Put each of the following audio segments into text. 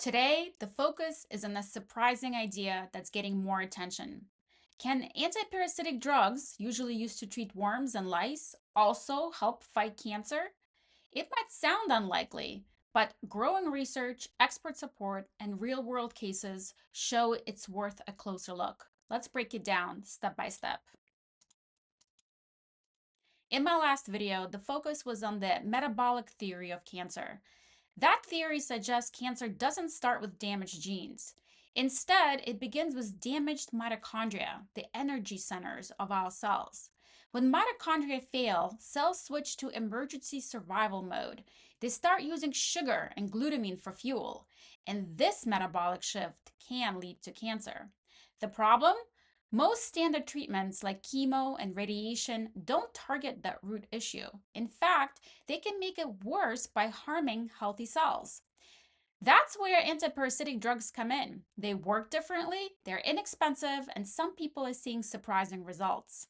Today, the focus is on a surprising idea that's getting more attention. Can antiparasitic drugs, usually used to treat worms and lice, also help fight cancer? It might sound unlikely, but growing research, expert support, and real world cases show it's worth a closer look. Let's break it down step by step. In my last video, the focus was on the metabolic theory of cancer. That theory suggests cancer doesn't start with damaged genes. Instead, it begins with damaged mitochondria, the energy centers of our cells. When mitochondria fail, cells switch to emergency survival mode. They start using sugar and glutamine for fuel, and this metabolic shift can lead to cancer. The problem? Most standard treatments like chemo and radiation don't target that root issue. In fact, they can make it worse by harming healthy cells. That's where antiparasitic drugs come in. They work differently, they're inexpensive, and some people are seeing surprising results.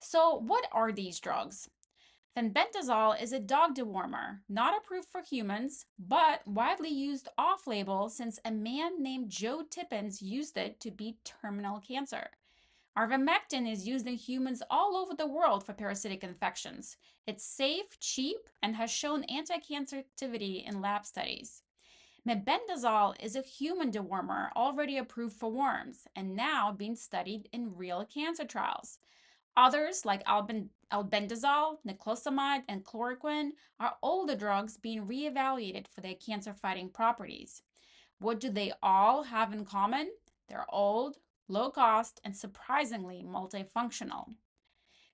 So, what are these drugs? Fenbendazole is a dog dewormer, not approved for humans, but widely used off label since a man named Joe Tippins used it to beat terminal cancer. Ivermectin is used in humans all over the world for parasitic infections. It's safe, cheap, and has shown anti-cancer activity in lab studies. Mebendazole is a human dewormer already approved for worms and now being studied in real cancer trials. Others, like albendazole, niclosamide, and chloroquine, are older drugs being reevaluated for their cancer-fighting properties. What do they all have in common? They're old, low cost, and surprisingly multifunctional.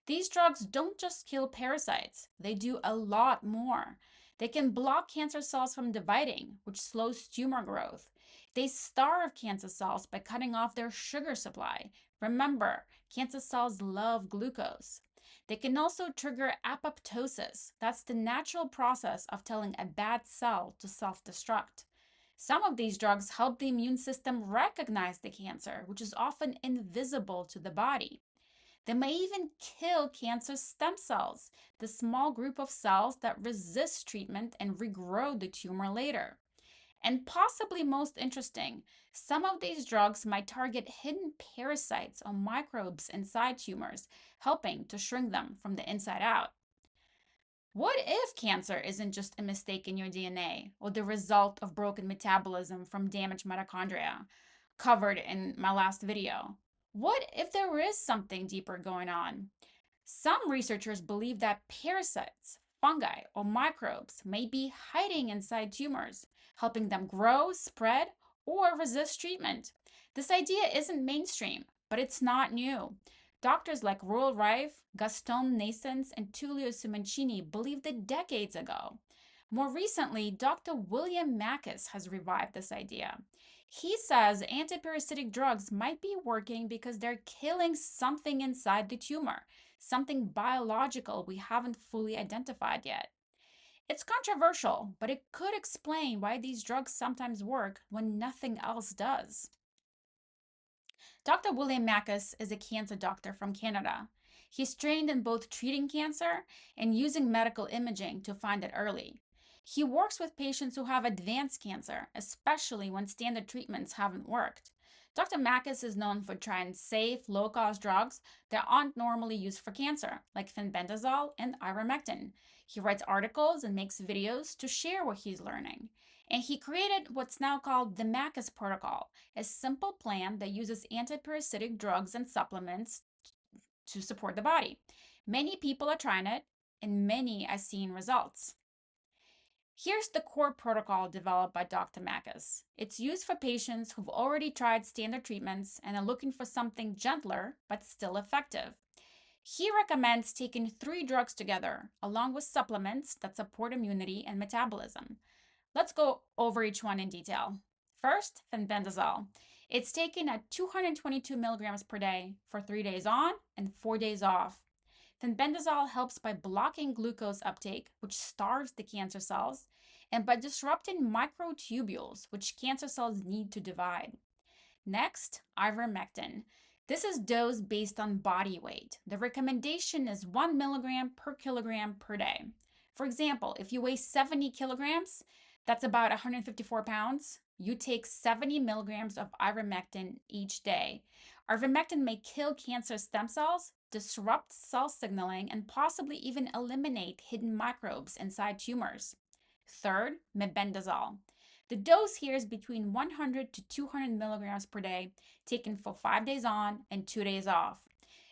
These drugs don't just kill parasites, they do a lot more. They can block cancer cells from dividing, which slows tumor growth. They starve cancer cells by cutting off their sugar supply. Remember, cancer cells love glucose. They can also trigger apoptosis. That's the natural process of telling a bad cell to self-destruct. Some of these drugs help the immune system recognize the cancer, which is often invisible to the body. They may even kill cancer stem cells, the small group of cells that resist treatment and regrow the tumor later. And possibly most interesting, some of these drugs might target hidden parasites or microbes inside tumors, helping to shrink them from the inside out. What if cancer isn't just a mistake in your DNA or the result of broken metabolism from damaged mitochondria, covered in my last video? What if there is something deeper going on? Some researchers believe that parasites, fungi, or microbes may be hiding inside tumors, helping them grow, spread, or resist treatment. This idea isn't mainstream, but it's not new. Doctors like Roel Rife, Gaston Naessens, and Tullio Simoncini believed it decades ago. More recently, Dr. William Mackis has revived this idea. He says antiparasitic drugs might be working because they're killing something inside the tumor, something biological we haven't fully identified yet. It's controversial, but it could explain why these drugs sometimes work when nothing else does. Dr. William Mackis is a cancer doctor from Canada. He's trained in both treating cancer and using medical imaging to find it early. He works with patients who have advanced cancer, especially when standard treatments haven't worked. Dr. Mackis is known for trying safe, low-cost drugs that aren't normally used for cancer, like fenbendazole and ivermectin. He writes articles and makes videos to share what he's learning. And he created what's now called the Mackis Protocol, a simple plan that uses antiparasitic drugs and supplements to support the body. Many people are trying it, and many are seeing results. Here's the core protocol developed by Dr. Mackis. It's used for patients who've already tried standard treatments and are looking for something gentler but still effective. He recommends taking 3 drugs together, along with supplements that support immunity and metabolism. Let's go over each one in detail. First, fenbendazole. It's taken at 222 milligrams per day for 3 days on and 4 days off. Fenbendazole helps by blocking glucose uptake, which starves the cancer cells, and by disrupting microtubules, which cancer cells need to divide. Next, ivermectin. This is dosed based on body weight. The recommendation is 1 milligram per kilogram per day. For example, if you weigh 70 kilograms, That's about 154 pounds. You take 70 milligrams of ivermectin each day. Ivermectin may kill cancer stem cells, disrupt cell signaling, and possibly even eliminate hidden microbes inside tumors. Third, mebendazole. The dose here is between 100 to 200 milligrams per day, taken for 5 days on and 2 days off.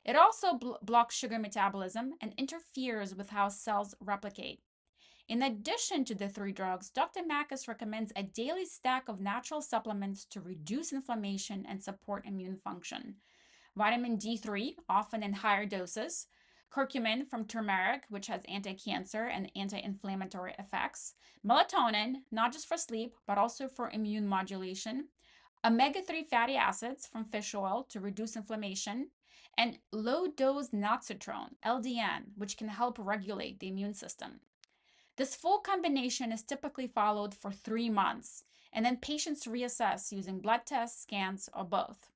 It also blocks sugar metabolism and interferes with how cells replicate. In addition to the three drugs, Dr. Makis recommends a daily stack of natural supplements to reduce inflammation and support immune function. Vitamin D3, often in higher doses, curcumin from turmeric, which has anti-cancer and anti-inflammatory effects, melatonin, not just for sleep, but also for immune modulation, omega-3 fatty acids from fish oil to reduce inflammation, and low-dose noxitrone, LDN, which can help regulate the immune system. This full combination is typically followed for 3 months, and then patients reassess using blood tests, scans, or both.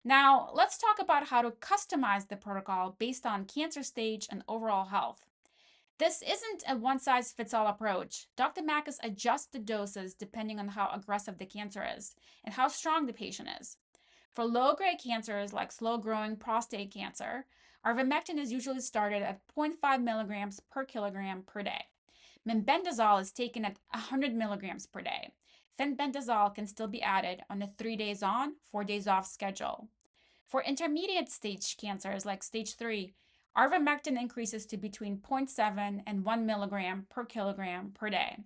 Now, let's talk about how to customize the protocol based on cancer stage and overall health. This isn't a one-size-fits-all approach. Dr. Makis adjusts the doses depending on how aggressive the cancer is and how strong the patient is. For low-grade cancers like slow-growing prostate cancer, ivermectin is usually started at 0.5 milligrams per kilogram per day. Mebendazole is taken at 100 milligrams per day. Fenbendazole can still be added on a 3 days on, 4 days off schedule. For intermediate stage cancers like stage 3, ivermectin increases to between 0.7 and 1 milligram per kilogram per day.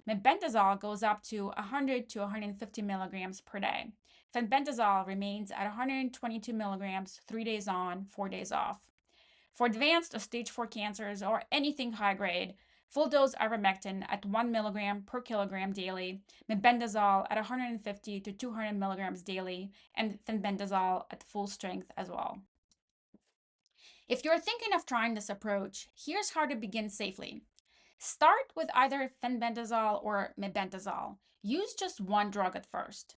Mebendazole goes up to 100 to 150 milligrams per day. Fenbendazole remains at 122 milligrams 3 days on, 4 days off. For advanced or stage 4 cancers or anything high grade, full dose ivermectin at 1 milligram per kilogram daily, mebendazole at 150 to 200 milligrams daily, and fenbendazole at full strength as well. If you're thinking of trying this approach, here's how to begin safely. Start with either fenbendazole or mebendazole. Use just one drug at first.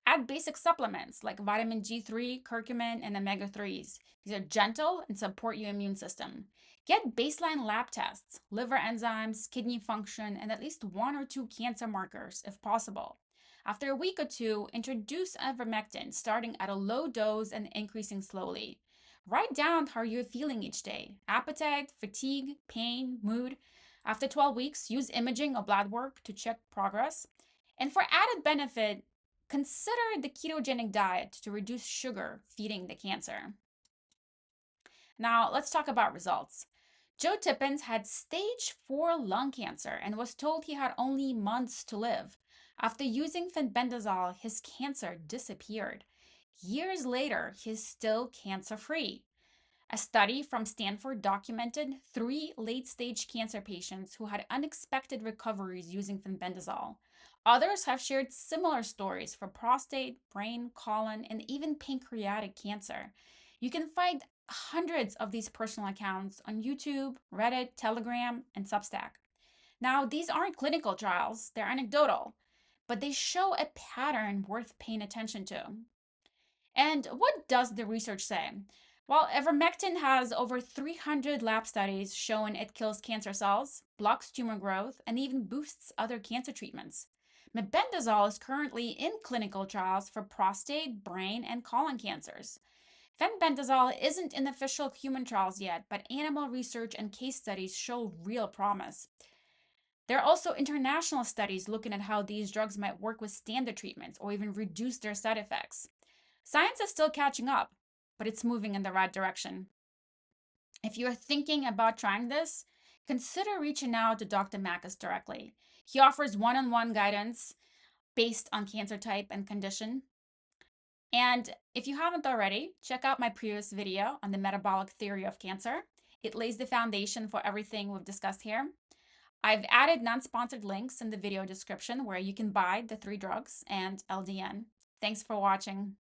Add basic supplements like vitamin D3, curcumin, and omega-3s. These are gentle and support your immune system. Get baseline lab tests, liver enzymes, kidney function, and at least 1 or 2 cancer markers if possible. After a week or two, introduce ivermectin, starting at a low dose and increasing slowly. Write down how you're feeling each day: appetite, fatigue, pain, mood. After 12 weeks, use imaging or blood work to check progress. And for added benefit, consider the ketogenic diet to reduce sugar feeding the cancer. Now, let's talk about results. Joe Tippins had stage 4 lung cancer and was told he had only months to live. After using fenbendazole, his cancer disappeared. Years later, he's still cancer-free. A study from Stanford documented 3 late-stage cancer patients who had unexpected recoveries using fenbendazole. Others have shared similar stories for prostate, brain, colon, and even pancreatic cancer. You can find hundreds of these personal accounts on YouTube, Reddit, Telegram, and Substack. Now, these aren't clinical trials, they're anecdotal, but they show a pattern worth paying attention to. And what does the research say? Well, ivermectin has over 300 lab studies showing it kills cancer cells, blocks tumor growth, and even boosts other cancer treatments. Mebendazole is currently in clinical trials for prostate, brain, and colon cancers. Fenbendazole isn't in official human trials yet, but animal research and case studies show real promise. There are also international studies looking at how these drugs might work with standard treatments or even reduce their side effects. Science is still catching up, but it's moving in the right direction. If you're thinking about trying this, consider reaching out to Dr. Makis directly. He offers one-on-one guidance based on cancer type and condition. And if you haven't already, check out my previous video on the metabolic theory of cancer. It lays the foundation for everything we've discussed here. I've added non-sponsored links in the video description where you can buy the 3 drugs and LDN. Thanks for watching.